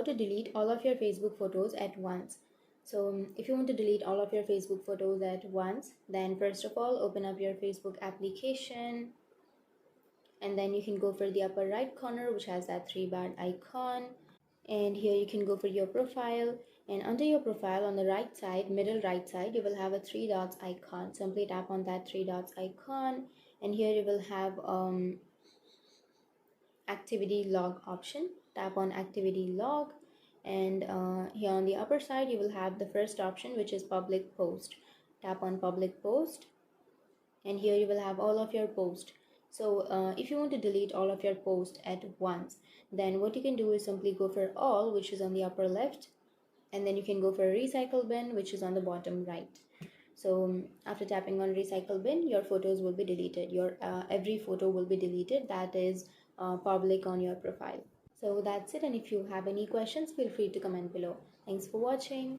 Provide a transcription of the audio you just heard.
how to delete all of your Facebook photos at once. So if you want to delete all of your Facebook photos at once, then first of all open up your Facebook application, and then you can go for the upper right corner which has that three-bar icon, and here you can go for your profile, and under your profile on the right side, middle right side, you will have a three dots icon. Simply tap on that three dots icon, and here you will have activity log option. Tap on activity log, and here on the upper side you will have the first option which is public post. Tap on public post, and here you will have all of your posts. So if you want to delete all of your posts at once, then what you can do is simply go for all, which is on the upper left, and then you can go for recycle bin, which is on the bottom right. So after tapping on recycle bin, your photos will be deleted. Your every photo will be deleted that is public on your profile. So that's it, and if you have any questions, feel free to comment below. Thanks for watching.